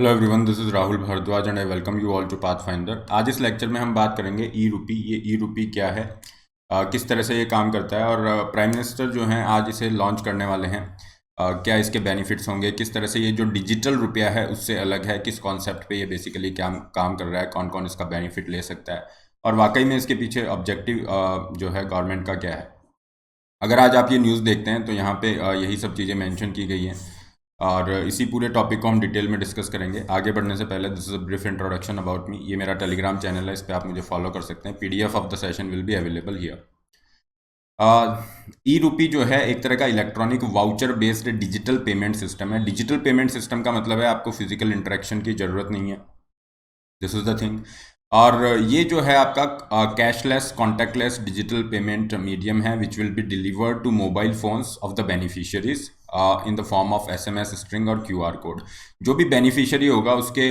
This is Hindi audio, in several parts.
Hello everyone, this is Rahul Bhardwaj and I welcome you all to Pathfinder. आज इस लेक्चर में हम बात करेंगे ई रूपी। ये ई रूपी क्या है, किस तरह से ये काम करता है और प्राइम मिनिस्टर जो हैं आज इसे लॉन्च करने वाले हैं। क्या इसके बेनिफिट्स होंगे, किस तरह से ये जो डिजिटल रुपया है उससे अलग है, किस कॉन्सेप्ट पे ये बेसिकली क्या काम कर रहा है, कौन कौन इसका बेनिफिट ले सकता है और वाकई में इसके पीछे ऑब्जेक्टिव जो है गवर्नमेंट का क्या है। अगर आज आप ये न्यूज़ देखते हैं तो यहाँ पे यही सब चीज़ें मेंशन की गई हैं और इसी पूरे टॉपिक को हम डिटेल में डिस्कस करेंगे। आगे बढ़ने से पहले this is a brief introduction about me. ये मेरा टेलीग्राम चैनल है, इस पर आप मुझे फॉलो कर सकते हैं। PDF of the session will be available here. E RUPI जो है एक तरह का electronic voucher based digital payment system है। डिजिटल पेमेंट सिस्टम का मतलब है आपको फिजिकल इंटरेक्शन की ज़रूरत नहीं है। This is the thing. और ये जो है आपका cashless contactless digital payment medium है which will be delivered to mobile phones of the beneficiaries in the form of SMS string और क्यूआर कोड। जो भी बेनिफिशियरी होगा उसके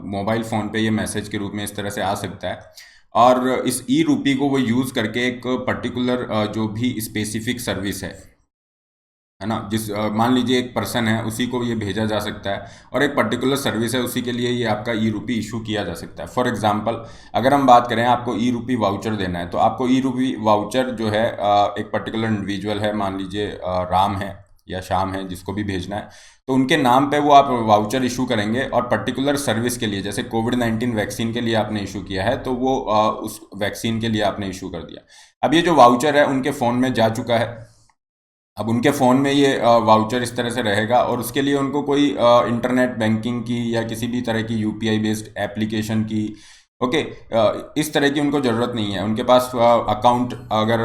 मोबाइल फ़ोन पे ये मैसेज के रूप में इस तरह से आ सकता है और इस ई रूपी को वो यूज़ करके एक पर्टिकुलर जो भी स्पेसिफिक सर्विस है ना, जिस मान लीजिए एक पर्सन है उसी को ये भेजा जा सकता है और एक पर्टिकुलर सर्विस है उसी के लिए ये आपका ई रूपी इशू किया जा सकता है। फॉर एग्जांपल अगर हम बात करें आपको ई रूपी वाउचर देना है तो आपको ई रूपी वाउचर जो है एक पर्टिकुलर इंडिविजुअल है, मान लीजिए राम है या श्याम है, जिसको भी भेजना है तो उनके नाम पे वो आप वाउचर इशू करेंगे और पर्टिकुलर सर्विस के लिए, जैसे कोविड-19 वैक्सीन के लिए आपने इशू किया है तो वो उस वैक्सीन के लिए आपने इशू कर दिया। अब ये जो वाउचर है उनके फ़ोन में जा चुका है। अब उनके फ़ोन में ये वाउचर इस तरह से रहेगा और उसके लिए उनको कोई इंटरनेट बैंकिंग की या किसी भी तरह की यूपीआई बेस्ड एप्लीकेशन की ओके इस तरह की उनको ज़रूरत नहीं है। उनके पास अकाउंट, अगर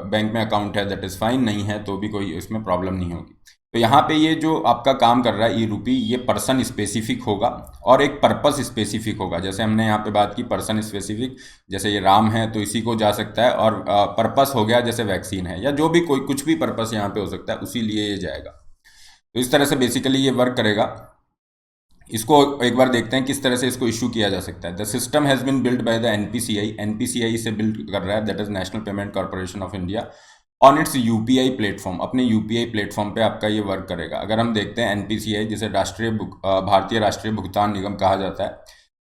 बैंक में अकाउंट है दैट इज़ फाइन, नहीं है तो भी कोई इसमें प्रॉब्लम नहीं होगी। तो यहाँ पे ये जो आपका काम कर रहा है ई रूपी, ये पर्सन स्पेसिफिक होगा और एक पर्पस स्पेसिफिक होगा। जैसे हमने यहाँ पे बात की पर्सन स्पेसिफिक, जैसे ये राम है तो इसी को जा सकता है और पर्पस हो गया जैसे वैक्सीन है या जो भी कोई कुछ भी पर्पस यहाँ पे हो सकता है उसी लिए ये जाएगा। तो इस तरह से बेसिकली ये वर्क करेगा। इसको एक बार देखते हैं किस तरह से इसको इशू किया जा सकता है। The system has been build by the NPCI. NPCI से बिल्ड कर रहा है, that is national payment corporation of India, on it's UPI platform. अपने यूपीआई प्लेटफॉर्म पे आपका ये वर्क करेगा। अगर हम देखते हैं एनपीसीआई, जिसे भारतीय राष्ट्रीय भुगतान निगम कहा जाता है,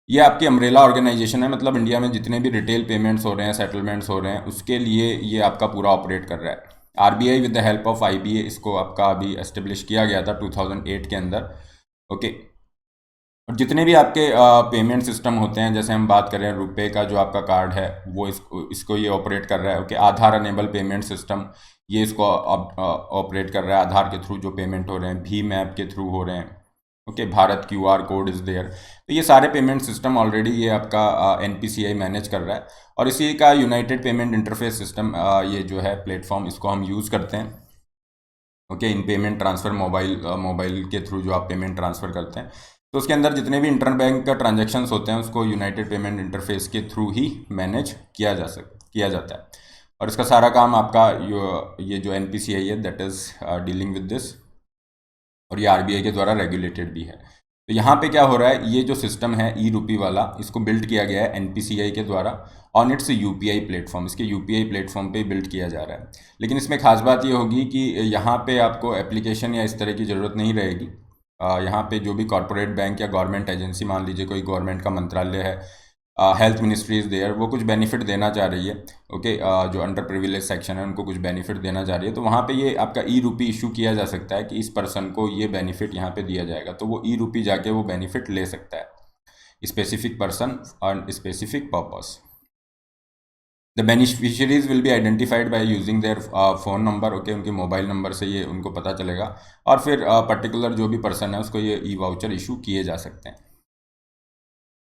ये आपकी अम्ब्रेला ऑर्गेनाइजेशन है। मतलब इंडिया में जितने भी रिटेल पेमेंट्स हो रहे हैं, सेटलमेंट्स हो रहे हैं, उसके लिए ये आपका पूरा ऑपरेट कर रहा है। RBI with the help of IBA, इसको आपका अभी एस्टेब्लिश किया गया था 2008 के अंदर। ओके, और जितने भी आपके पेमेंट सिस्टम होते हैं, जैसे हम बात करें रुपए का जो आपका कार्ड है वो इसको ये ऑपरेट कर रहा है। ओके, आधार अनेबल पेमेंट सिस्टम ये इसको ऑपरेट कर रहा है। आधार के थ्रू जो पेमेंट हो रहे हैं, भीम ऐप के थ्रू हो रहे हैं। Okay, Bharat QR code is there. तो ये सारे पेमेंट सिस्टम ऑलरेडी ये आपका एनपीसीआई मैनेज कर रहा है और इसी का यूनाइटेड पेमेंट इंटरफेस सिस्टम ये जो है प्लेटफॉर्म, इसको हम यूज़ करते हैं। ओके, इन पेमेंट ट्रांसफ़र मोबाइल के थ्रू जो आप पेमेंट ट्रांसफ़र करते हैं तो उसके अंदर जितने भी इंटर बैंक का ट्रांजेक्शन्स होते हैं उसको यूनाइटेड पेमेंट इंटरफेस के थ्रू ही मैनेज किया जाता है। और इसका सारा काम आपका ये जो एनपीसीआई है that is dealing with this, और ये आरबीआई के द्वारा रेगुलेटेड भी है। तो यहाँ पे क्या हो रहा है, ये जो सिस्टम है ई रूपी वाला, इसको बिल्ड किया गया है एनपीसीआई के द्वारा ऑन इट्स यूपीआई प्लेटफॉर्म। इसके यूपीआई प्लेटफॉर्म पे बिल्ड किया जा रहा है। लेकिन इसमें खास बात ये होगी कि यहाँ पे आपको एप्लीकेशन या इस तरह की ज़रूरत नहीं रहेगी। यहाँ पे जो भी कॉरपोरेट बैंक या गवर्नमेंट एजेंसी, मान लीजिए कोई गवर्नमेंट का मंत्रालय है, हेल्थ मिनिस्ट्री इज़ देयर, वो कुछ बेनिफिट देना चाह रही है। ओके, जो अंडर प्रिविलेज सेक्शन है उनको कुछ बेनिफिट देना चाह रही है, तो वहाँ पे ये आपका ई रूपी इशू किया जा सकता है कि इस पर्सन को ये बेनिफिट यहाँ पे दिया जाएगा, तो वो ई रूपी जाके वो बेनिफिट ले सकता है स्पेसिफिक पर्सन और specific purpose. The beneficiaries will be identified by using their phone number. Okay, उनके मोबाइल नंबर से ये उनको पता चलेगा और फिर पर्टिकुलर जो भी पर्सन है उसको ये ई वाउचर इशू किए जा सकते हैं।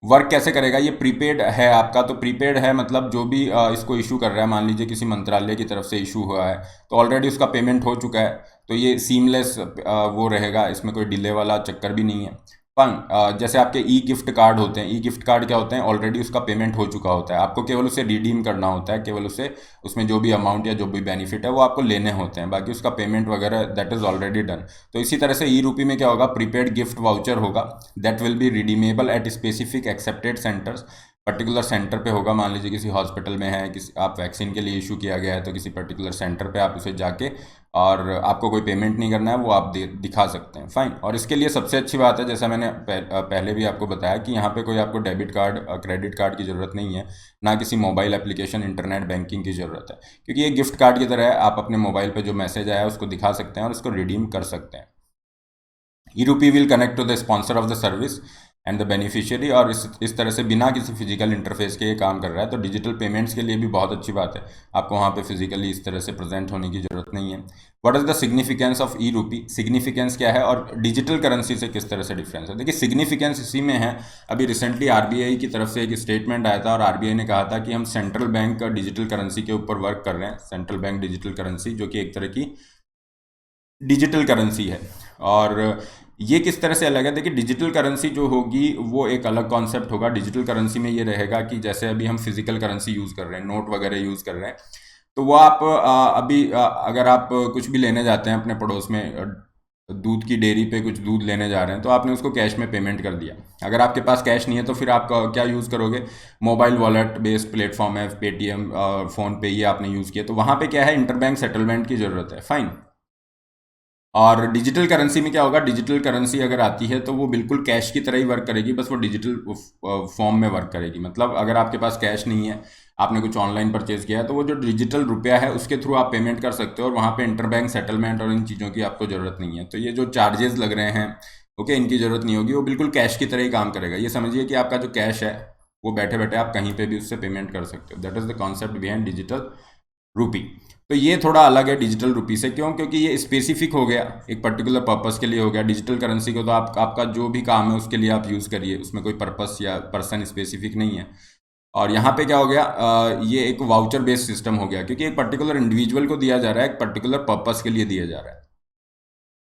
वर्क कैसे करेगा, ये प्रीपेड है आपका। तो प्रीपेड है मतलब जो भी इसको इशू कर रहा है, मान लीजिए किसी मंत्रालय की तरफ से इशू हुआ है तो ऑलरेडी उसका पेमेंट हो चुका है, तो ये सीमलेस वो रहेगा, इसमें कोई डिले वाला चक्कर भी नहीं है। पर जैसे आपके ई गिफ्ट कार्ड होते हैं, ई गिफ्ट कार्ड क्या होते हैं, ऑलरेडी उसका पेमेंट हो चुका होता है, आपको केवल उसे रिडीम करना होता है, केवल उसे उसमें जो भी अमाउंट या जो भी बेनिफिट है वो आपको लेने होते हैं, बाकी उसका पेमेंट वगैरह दैट इज़ ऑलरेडी डन। तो इसी तरह से ई रूपी में क्या होगा, प्रीपेड गिफ्ट वाउचर होगा that will be redeemable at specific accepted centres. Particular centre पे होगा, मान लीजिए किसी हॉस्पिटल में है, किसी आप वैक्सीन के लिए इशू किया गया है तो किसी पर्टिकुलर सेंटर पे आप उसे जाके, और आपको कोई पेमेंट नहीं करना है, वो आप दिखा सकते हैं, फाइन। और इसके लिए सबसे अच्छी बात है, जैसा मैंने पहले भी आपको बताया कि यहाँ पे कोई आपको डेबिट कार्ड क्रेडिट कार्ड की ज़रूरत नहीं है, ना किसी मोबाइल एप्लीकेशन इंटरनेट बैंकिंग की ज़रूरत है, क्योंकि ये गिफ्ट कार्ड की तरह है। आप अपने मोबाइल पर जो मैसेज आया है उसको दिखा सकते हैं और उसको रिडीम कर सकते हैं। E-RUPI will connect to the sponsor of the service and the beneficiary, और इस तरह से बिना किसी फिजिकल इंटरफेस के ये काम कर रहा है। तो डिजिटल पेमेंट्स के लिए भी बहुत अच्छी बात है, आपको वहाँ पे फिजिकली इस तरह से प्रेजेंट होने की ज़रूरत नहीं है। What is the significance of e-rupee? Significance क्या है और डिजिटल करेंसी से किस तरह से डिफरेंस है? देखिए, सिग्निफिकेंस इसी में है। अभी रिसेंटली आरबीआई की तरफ से एक स्टेटमेंट आया था और आरबीआई ने कहा था कि हम सेंट्रल बैंक डिजिटल करेंसी के ऊपर वर्क कर रहे हैं, सेंट्रल बैंक डिजिटल करेंसी, जो कि एक तरह की डिजिटल करेंसी है। और ये किस तरह से अलग है? देखिए, डिजिटल करेंसी जो होगी वो एक अलग कॉन्सेप्ट होगा। डिजिटल करेंसी में ये रहेगा कि जैसे अभी हम फिजिकल करेंसी यूज़ कर रहे हैं, नोट वगैरह यूज़ कर रहे हैं, तो वो आप अभी अगर आप कुछ भी लेने जाते हैं अपने पड़ोस में, दूध की डेयरी पे कुछ दूध लेने जा रहे हैं, तो आपने उसको कैश में पेमेंट कर दिया। अगर आपके पास कैश नहीं है तो फिर आप क्या यूज़ करोगे? मोबाइल वॉलेट बेस्ड प्लेटफॉर्म है, पेटीएम, फ़ोन पे, ये आपने यूज़ किया, तो वहाँ पे क्या है, इंटरबैंक सेटलमेंट की ज़रूरत है, फाइन। और डिजिटल करेंसी में क्या होगा? डिजिटल करेंसी अगर आती है तो वो बिल्कुल कैश की तरह ही वर्क करेगी, बस वो डिजिटल फॉर्म में वर्क करेगी। मतलब अगर आपके पास कैश नहीं है, आपने कुछ ऑनलाइन परचेज किया है, तो वो जो डिजिटल रुपया है उसके थ्रू आप पेमेंट कर सकते हो, और वहाँ पे इंटरबैंक सेटलमेंट और इन चीज़ों की आपको ज़रूरत नहीं है। तो ये जो चार्जेस लग रहे हैं, ओके, इनकी ज़रूरत नहीं होगी, वो बिल्कुल कैश की तरह ही काम करेगा। ये समझिए कि आपका जो कैश है वो बैठे बैठे आप कहीं पर भी उससे पेमेंट कर सकते हो। That is the concept behind digital रूपी। तो ये थोड़ा अलग है डिजिटल रूपी से, क्यों? क्योंकि ये स्पेसिफिक हो गया, एक पर्टिकुलर पर्पस के लिए हो गया। डिजिटल करेंसी को तो आपका जो भी काम है उसके लिए आप यूज़ करिए, उसमें कोई पर्पस या पर्सन स्पेसिफिक नहीं है। और यहाँ पे क्या हो गया, ये एक वाउचर बेस्ड सिस्टम हो गया, क्योंकि एक पर्टिकुलर इंडिविजुअल को दिया जा रहा है, एक पर्टिकुलर पर्पस के लिए दिया जा रहा है।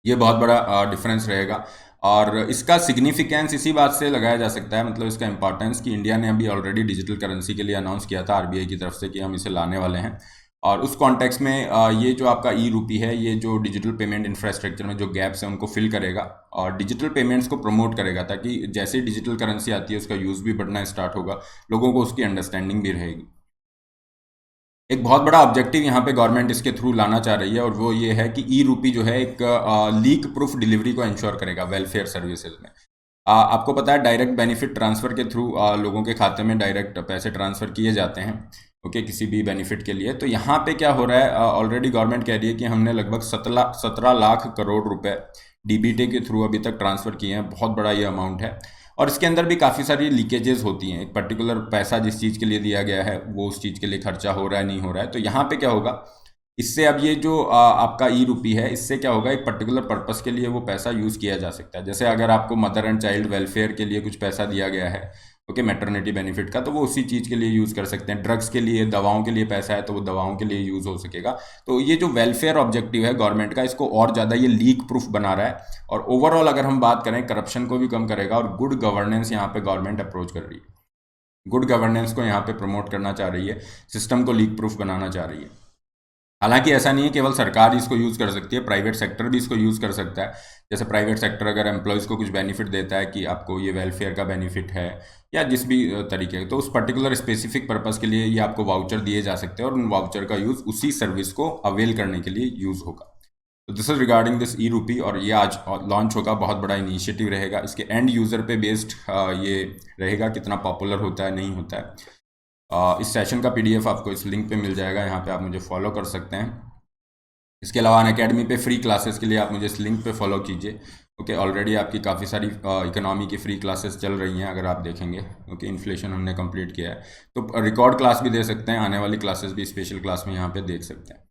ये बहुत बड़ा डिफरेंस रहेगा। और इसका सिग्निफिकेंस इसी बात से लगाया जा सकता है, मतलब इसका इंपॉर्टेंस, कि इंडिया ने अभी ऑलरेडी डिजिटल करेंसी के लिए अनाउंस किया था आरबीआई की तरफ से कि हम इसे लाने वाले हैं। और उस कॉन्टेक्स्ट में ये जो आपका ई रूपी है, ये जो डिजिटल पेमेंट इंफ्रास्ट्रक्चर में जो गैप्स हैं उनको फिल करेगा और डिजिटल पेमेंट्स को प्रमोट करेगा, ताकि जैसे डिजिटल करेंसी आती है उसका यूज़ भी बढ़ना स्टार्ट होगा, लोगों को उसकी अंडरस्टैंडिंग भी रहेगी। एक बहुत बड़ा ऑब्जेक्टिव यहाँ पे गवर्नमेंट इसके थ्रू लाना चाह रही है, और वो ये है कि ई रूपी जो है एक लीक प्रूफ डिलीवरी को इंश्योर करेगा वेलफेयर सर्विसेज में। आपको पता है डायरेक्ट बेनिफिट ट्रांसफ़र के थ्रू लोगों के खाते में डायरेक्ट पैसे ट्रांसफ़र किए जाते हैं, ओके, किसी भी बेनिफिट के लिए। तो यहाँ पे क्या हो रहा है, ऑलरेडी गवर्नमेंट कह रही है कि हमने लगभग 17 लाख करोड़ रुपए डीबीटी के थ्रू अभी तक ट्रांसफ़र किए हैं। बहुत बड़ा ये अमाउंट है, और इसके अंदर भी काफ़ी सारी लीकेजेस होती हैं। एक पर्टिकुलर पैसा जिस चीज़ के लिए दिया गया है वो उस चीज़ के लिए खर्चा हो रहा है, नहीं हो रहा है। तो यहाँ पे क्या होगा, इससे अब ये जो आपका ई रूपी है, इससे क्या होगा, एक पर्टिकुलर पर्पस के लिए वो पैसा यूज़ किया जा सकता है। जैसे अगर आपको मदर एंड चाइल्ड वेलफेयर के लिए कुछ पैसा दिया गया है, ओके, मैटरनिटी बेनिफिट का, तो वो उसी चीज़ के लिए यूज़ कर सकते हैं। ड्रग्स के लिए, दवाओं के लिए पैसा है तो वो दवाओं के लिए यूज़ हो सकेगा। तो ये जो वेलफेयर ऑब्जेक्टिव है गवर्नमेंट का, इसको और ज़्यादा ये लीक प्रूफ बना रहा है। और ओवरऑल अगर हम बात करें, करप्शन को भी कम करेगा, और गुड गवर्नेंस यहाँ पे गवर्नमेंट अप्रोच कर रही है। गुड गवर्नेंस को यहाँ पे प्रमोट करना चाह रही है, सिस्टम को लीक प्रूफ बनाना चाह रही है। हालांकि ऐसा नहीं है केवल सरकार इसको यूज़ कर सकती है, प्राइवेट सेक्टर भी इसको यूज़ कर सकता है। जैसे प्राइवेट सेक्टर अगर एम्प्लॉयज़ को कुछ बेनिफिट देता है कि आपको ये वेलफेयर का बेनिफिट है, या जिस भी तरीके, तो उस पर्टिकुलर स्पेसिफिक पर्पस के लिए ये आपको वाउचर दिए जा सकते हैं, और उन वाउचर का यूज़ उसी सर्विस को अवेल करने के लिए यूज़ होगा। तो दिस इज रिगार्डिंग दिस ई रूपी, और ये आज लॉन्च होगा, बहुत बड़ा इनिशिएटिव रहेगा। इसके एंड यूज़र पे बेस्ड ये रहेगा, कितना पॉपुलर होता है, नहीं होता है। इस सेशन का पीडीएफ आपको इस लिंक पे मिल जाएगा, यहाँ पे आप मुझे फॉलो कर सकते हैं। इसके अलावा अनअकैडमी पे फ्री क्लासेस के लिए आप मुझे इस लिंक पे फॉलो कीजिए, ओके। ऑलरेडी आपकी काफ़ी सारी इकोनॉमी की फ्री क्लासेस चल रही हैं, अगर आप देखेंगे, ओके। इन्फ्लेशन हमने कंप्लीट किया है, तो रिकॉर्ड क्लास भी दे सकते हैं, आने वाली क्लासेस भी स्पेशल क्लास में यहाँ पे देख सकते हैं।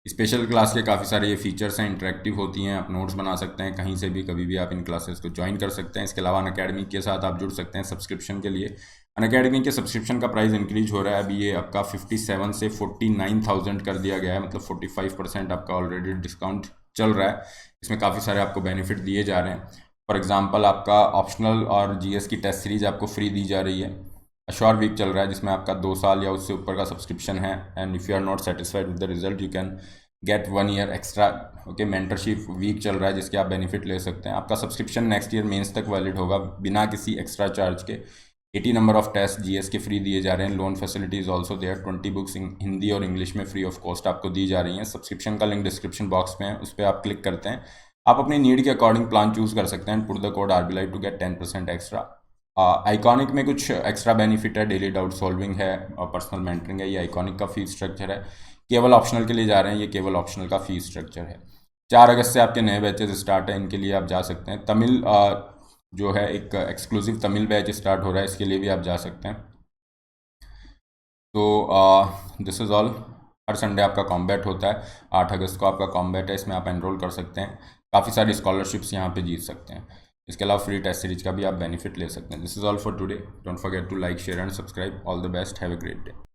स्पेशल क्लास के काफ़ी सारे ये फीचर्स हैं, इंटरेक्टिव होती हैं, आप नोट्स बना सकते हैं कहीं से भी, कभी भी आप इन क्लासेस को ज्वाइन कर सकते हैं। इसके अलावा अनअकैडमी के साथ आप जुड़ सकते हैं सब्सक्रिप्शन के लिए। अनअकैडमी के सब्सक्रिप्शन का प्राइस इंक्रीज हो रहा है, अभी ये आपका 57 से 49,000 कर दिया गया है, मतलब 45% आपका ऑलरेडी डिस्काउंट चल रहा है। इसमें काफ़ी सारे आपको बेनिफिट दिए जा रहे हैं। फॉर एग्जाम्पल, आपका ऑप्शनल और जीएस की टेस्ट सीरीज आपको फ्री दी जा रही है। अश्योर वीक चल रहा है, जिसमें आपका 2 साल या उससे ऊपर का सब्सक्रिप्शन है, and if you are not satisfied with the result you can get 1 year extra, okay. Mentorship week चल रहा है जिसके आप बेनिफिट ले सकते हैं। आपका सब्सक्रिप्शन नेक्स्ट ईयर मेंस तक वैलिड होगा बिना किसी एक्स्ट्रा चार्ज के। 80 नंबर ऑफ टेस्ट जीएस के फ्री दिए जा रहे हैं। Loan facilities also there. 20 books Hindi और इंग्लिश में फ्री ऑफ कॉस्ट आपको दी जा रही हैं। सब्सक्रिप्शन का लिंक डिस्क्रिप्शन बॉक्स में है, उस पर आप क्लिक करते हैं, आप अपनी नीड के अकॉर्डिंग प्लान चूज़ कर सकते हैं। Put the code RBLIVE to get 10% extra. Iconic में कुछ एक्स्ट्रा बेनिफिट है, डेली डाउट सॉल्विंग है और पर्सनल मेंटरिंग है। ये आइकॉनिक का फीस स्ट्रक्चर है। केवल ऑप्शनल के लिए जा रहे हैं, ये केवल ऑप्शनल का फीस स्ट्रक्चर है। 4 अगस्त से आपके नए बैचेज स्टार्ट है, इनके लिए आप जा सकते हैं। तमिल जो है एक एक्सक्लूसिव तमिल बैच स्टार्ट हो रहा है, इसके लिए भी आप जा सकते हैं। तो this is all. Her Sunday आपका कॉम्बैट होता है। 8 अगस्त को आपका कॉम्बैट है, इसमें आप एनरोल कर सकते हैं। काफ़ी सारी स्कॉलरशिप्स यहाँ पे जीत सकते हैं। इसके अलावा फ्री टेस्ट सीरीज का भी आप बेनिफिट ले सकते हैं। This is all for today. Don't forget to like, share and subscribe. All the best, have a great day.